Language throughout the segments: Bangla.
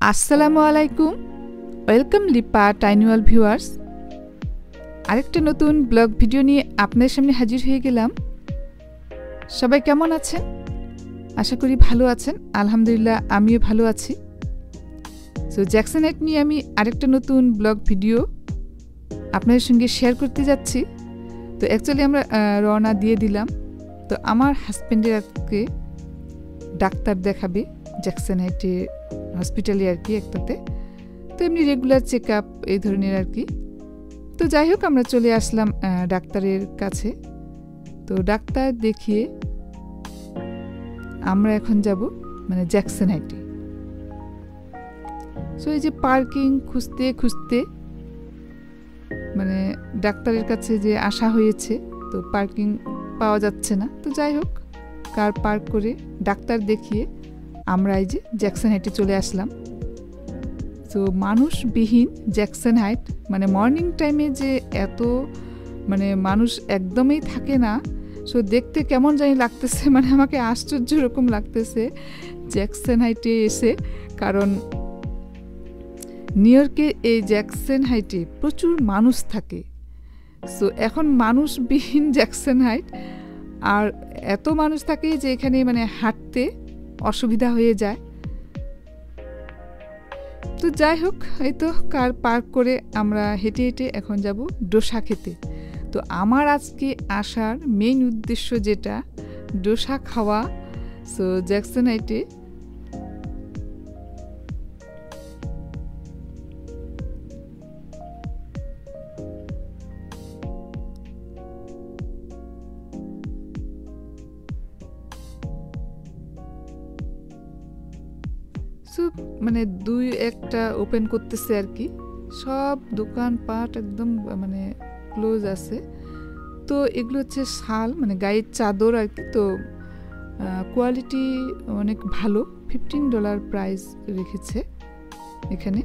আসসালামু আলাইকুম, ওয়েলকাম লিপা টাইনুয়াল ভিউয়ার্স। আরেকটা নতুন ব্লগ ভিডিও নিয়ে আপনাদের সামনে হাজির হয়ে গেলাম। সবাই কেমন আছেন? আশা করি ভালো আছেন। আলহামদুলিল্লাহ আমিও ভালো আছি। সো জ্যাকসনহাইট নিয়ে আমি আরেকটা নতুন ব্লগ ভিডিও আপনাদের সঙ্গে শেয়ার করতে যাচ্ছি। তো অ্যাকচুয়ালি আমরা রওনা দিয়ে দিলাম। তো আমার হাজব্যান্ডের আজকে ডাক্তার দেখাবে জ্যাকসনহাইটে হসপিটালে আর কি একটাতে। তো এমনি রেগুলার চেক আপ এই ধরনের আর কি। তো যাই হোক আমরা চলে আসলাম ডাক্তারের কাছে। তো ডাক্তার দেখিয়ে আমরা এখন যাব মানে জ্যাকসনহাইটে। সো এই যে পার্কিং খুঁজতে খুঁজতে মানে ডাক্তারের কাছে যে আসা হয়েছে, তো পার্কিং পাওয়া যাচ্ছে না। তো যাই হোক কার পার্ক করে ডাক্তার দেখিয়ে আমরা এই যে জ্যাকসনহাইটে চলে আসলাম। তো মানুষবিহীন জ্যাকসনহাইট, মানে মর্নিং টাইমে যে এত মানে মানুষ একদমই থাকে না। সো দেখতে কেমন জানি লাগতেছে, মানে আমাকে আশ্চর্য রকম লাগতেছে জ্যাকসনহাইটে এসে। কারণ নিউ ইয়র্কের এই জ্যাকসনহাইটে প্রচুর মানুষ থাকে। সো এখন মানুষবিহীন জ্যাকসনহাইট, আর এত মানুষ থাকে যে এখানে মানে হাঁটতে অসুবিধা হয়ে যায়। তো যাই হোক এই তো কার পার্ক করে আমরা হেঁটে হেঁটে এখন যাব ডোসা খেতে। তো আমার আজকে আসার মেইন উদ্দেশ্য যেটা ডোসা খাওয়া। সো জ্যাকসনহাইটে মানে দুই একটা ওপেন করতেছে আর কি। সব দোকানপাট একদম মানে ক্লোজ আছে। তো এগুলো হচ্ছে শাল, মানে গায়ের চাদর আর কি। তো কোয়ালিটি অনেক ভালো। $15 প্রাইস রেখেছে এখানে,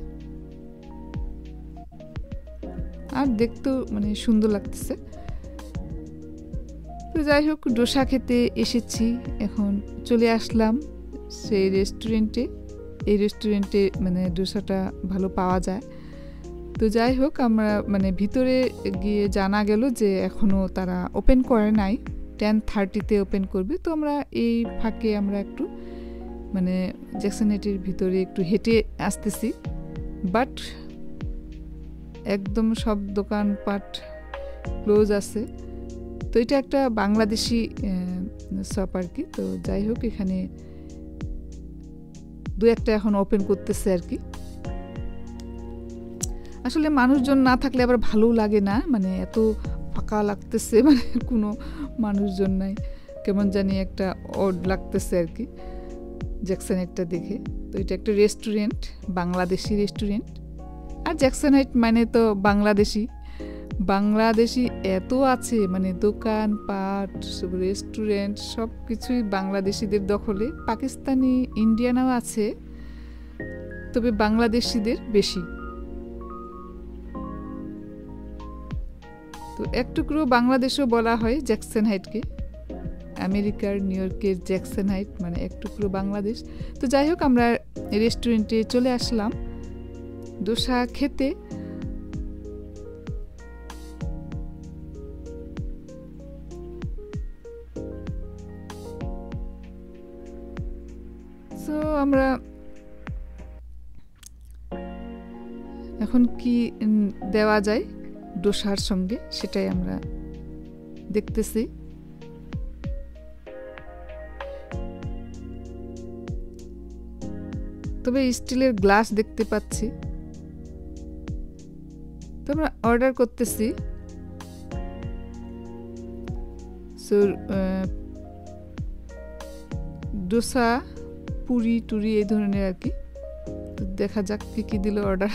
আর দেখতেও মানে সুন্দর লাগতেছে। তো যাই হোক ডোসা খেতে এসেছি, এখন চলে আসলাম সেই রেস্টুরেন্টে। এই রেস্টুরেন্টে মানে ডোসাটা ভালো পাওয়া যায়। তো যাই হোক আমরা মানে ভিতরে গিয়ে জানা গেল যে এখনও তারা ওপেন করে নাই, 10:30-তে ওপেন করবে। তো আমরা এই ফাঁকে আমরা একটু মানে জ্যাকসনহাইটের ভিতরে একটু হেঁটে আসতেছি। বাট একদম সব দোকানপাট ক্লোজ আছে। তো এটা একটা বাংলাদেশি শপ আর কি। তো যাই হোক এখানে দু একটা এখন ওপেন করতেছে আর কি। আসলে মানুষজন না থাকলে আবার ভালো লাগে না, মানে এত ফাঁকা লাগতেছে, মানে কোনো মানুষজন নাই, কেমন জানি একটা অড লাগতেছে আর কি জ্যাকসনহাইটটা দেখে। তো এটা একটা রেস্টুরেন্ট, বাংলাদেশি রেস্টুরেন্ট। আর জ্যাকসনহাইট মানে তো বাংলাদেশি এত আছে, মানে দোকানপাট রেস্টুরেন্ট সব কিছুই বাংলাদেশিদের দখলে। পাকিস্তানি ইন্ডিয়ানও আছে, তবে বাংলাদেশিদের বেশি। তো একটুকরো বাংলাদেশও বলা হয় জ্যাকসনহাইটকে। আমেরিকার নিউ ইয়র্কের জ্যাকসনহাইট মানে একটুকরো বাংলাদেশ। তো যাই হোক আমরা রেস্টুরেন্টে চলে আসলাম ডোসা খেতে। তো আমরা এখন কি দেওয়া যায় ডোসার সঙ্গে সেটাই আমরা দেখতেছি। তবে স্টিলের গ্লাস দেখতে পাচ্ছি। তো আমরা অর্ডার করতেছি। সো ডোসা পুরি টুরি এই ধরনের আর কি। তো দেখা যাক কি কি দিল অর্ডার।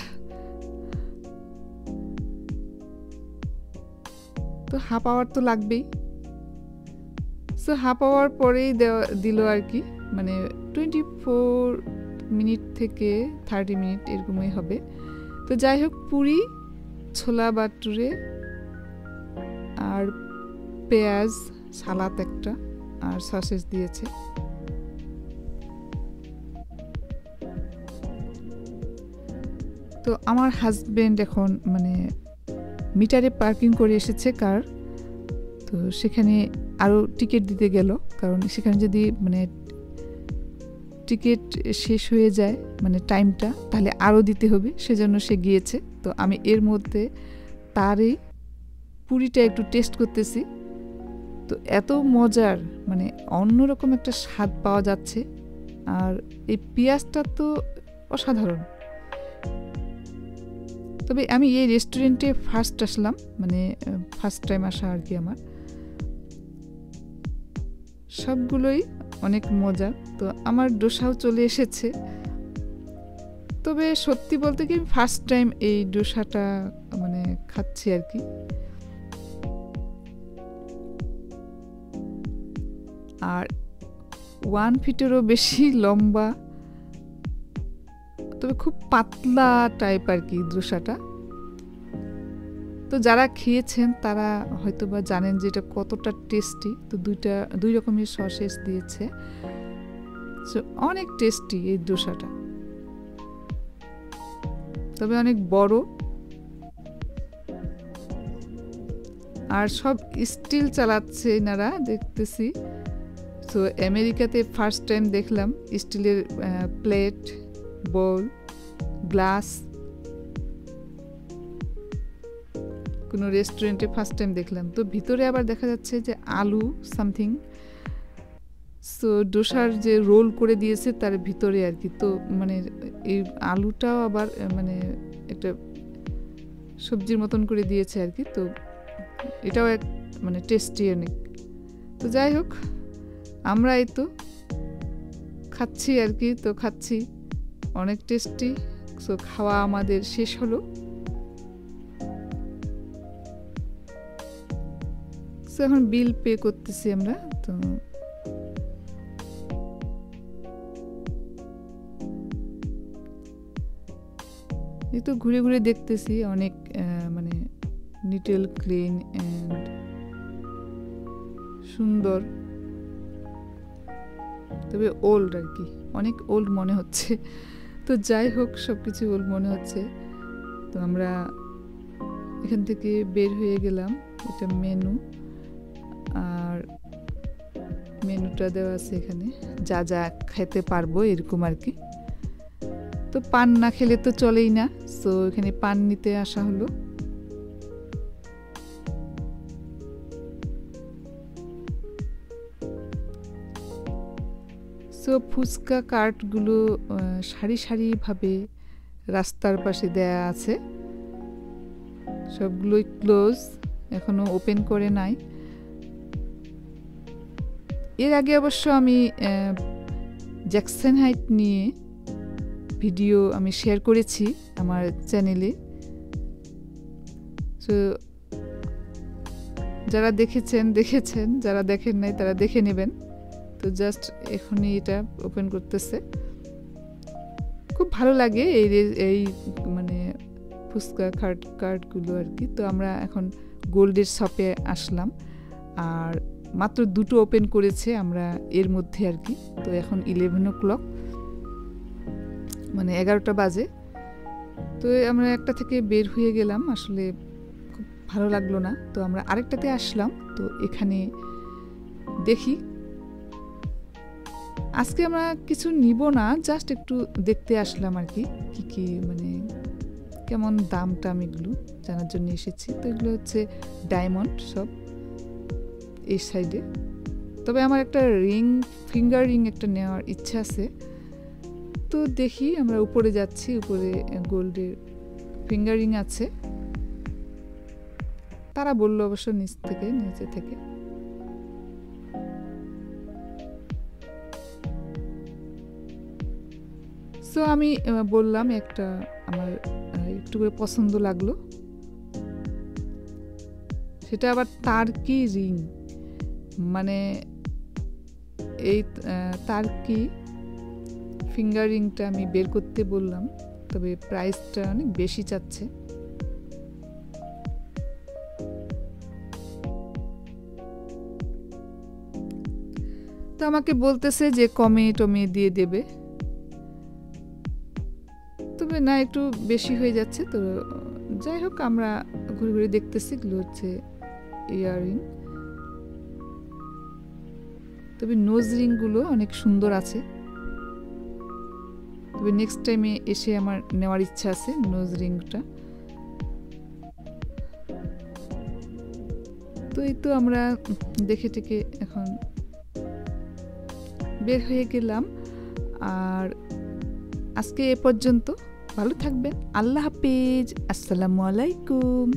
তো হাফ আওয়ার তো লাগবেই। সো হাফ আওয়ার পরেই দিল আর কি, মানে 24 মিনিট থেকে 30 মিনিট এরকমই হবে। তো যাই হোক পুরি, ছোলা বাটুরে আর পেঁয়াজ, সালাদ একটা আর সসেজ দিয়েছে। তো আমার হাজবেন্ড এখন মানে মিটারে পার্কিং করে এসেছে কার, তো সেখানে আরও টিকিট দিতে গেল, কারণ সেখানে যদি মানে টিকিট শেষ হয়ে যায় মানে টাইমটা, তাহলে আরও দিতে হবে, সেজন্য সে গিয়েছে। তো আমি এর মধ্যে তারই পুরিটা একটু টেস্ট করতেছি। তো এত মজার, মানে অন্যরকম একটা স্বাদ পাওয়া যাচ্ছে। আর এই পেঁয়াজটা তো অসাধারণ। তবে আমি এই রেস্টুরেন্টে ফার্স্ট আসলাম, মানে ফার্স্ট টাইম আসা আর কি আমার। সবগুলোই অনেক মজা। তো আমার ডোসাও চলে এসেছে। তবে সত্যি বলতে কি ফার্স্ট টাইম এই ডোসাটা মানে খাচ্ছি আর কি। আর 1 ফিটেরও বেশি লম্বা, তবে খুব পাতলা টাইপ আর কি ডোসাটা। তো যারা খেয়েছেন তারা হয়তো বা জানেন যে এটা কতটা টেস্টি। তো দুই রকমের সসেস দিয়েছে, সো অনেক টেস্টি এই ডোসাটা। তবে অনেক বড়, আর সব স্টিল চালাচ্ছে এনারা দেখতেছি। তো আমেরিকাতে ফার্স্ট টাইম দেখলাম স্টিলের প্লেট, বোল, গ্লাস কোনো রেস্টুরেন্টে ফার্স্ট টাইম দেখলাম। তো ভিতরে আবার দেখা যাচ্ছে যে আলু সামথিং, সো ডোসার যে রোল করে দিয়েছে তার ভিতরে আর কি। তো মানে এই আলুটাও আবার মানে একটা সবজির মতন করে দিয়েছে আর কি। তো এটাও এক মানে টেস্টি অনেক। তো যাই হোক, আমরা এই তো খাচ্ছি আর কি। তো খাচ্ছি, অনেক টেস্টি। সো খাওয়া আমাদের শেষ হলো। সো এখন বিল পে করতেছি আমরা। তো এই তো ঘুরে ঘুরে দেখতেছি, অনেক মানে নিট এন্ড ক্লিন অ্যান্ড সুন্দর। তবে ওল্ড আর কি, অনেক ওল্ড মনে হচ্ছে। তো যাই হোক, সব কিছু ওল্ড মনে হচ্ছে। তো আমরা এখান থেকে বের হয়ে গেলাম। এটা মেনু, আর মেনুটা দেওয়া আছে এখানে, যা যা খেতে পারবো এরকম আর কি। তো পান না খেলে তো চলেই না, সো এখানে পান নিতে আসা হলো। সো ফুচকা কার্টগুলো সারি সারিভাবে রাস্তার পাশে দেয়া আছে। সবগুলোই ক্লোজ, এখনো ওপেন করে নাই। এর আগে অবশ্য আমি জ্যাকসন হাইট নিয়ে ভিডিও আমি শেয়ার করেছি আমার চ্যানেলে। সো যারা দেখেছেন, যারা দেখেন নাই তারা দেখে নেবেন। তো জাস্ট এখনই এটা ওপেন করতেছে। খুব ভালো লাগে এই মানে ফুচকা কার্টগুলো আর কি। তো আমরা এখন গোল্ডের শপে আসলাম, আর মাত্র 2টো ওপেন করেছে আমরা এর মধ্যে আর কি। তো এখন 11 o'clock, মানে 11টা বাজে। তো আমরা একটা থেকে বের হয়ে গেলাম, আসলে খুব ভালো লাগলো না। তো আমরা আরেকটাতে আসলাম। তো এখানে দেখি, আজকে আমরা কিছু নিব না, জাস্ট একটু দেখতে আসলাম আর কি, কি মানে কেমন দাম টাম এগুলো জানার জন্য এসেছি। তো এগুলো হচ্ছে ডায়মন্ড সব এই সাইডে। তবে আমার একটা ফিঙ্গার রিং একটা নেওয়ার ইচ্ছা আছে। তো দেখি, আমরা উপরে যাচ্ছি, উপরে গোল্ডের ফিঙ্গার রিং আছে। তারা বললো অবশ্য নিচে থেকে। সো আমি বললাম একটা আমার একটু করে পছন্দ লাগলো, সেটা আবার টার্কি রিং, মানে এই টার্কি ফিঙ্গার রিংটা আমি বের করতে বললাম। তবে প্রাইসটা অনেক বেশি চাচ্ছে। তো আমাকে বলতেছে যে কমে টমে দিয়ে দেবে। তবে তবে না একটু বেশি হয়ে যাচ্ছে, তো যাই হোক আমরা ঘুরে ঘুরে দেখতেছি। এগুলো হচ্ছে ইয়াররিং, তবে নোজ রিংগুলো অনেক সুন্দর আছে। তবে নেক্সট টাইমে এসে আমার নেওয়ার ইচ্ছা আছে নোজ রিংটা। তো এই তো আমরা দেখে টেকে এখন বের হয়ে গেলাম। আর আজকে এ পর্যন্ত, ভালো থাকবেন, আল্লাহ হাফেজ, আসসালামু আলাইকুম।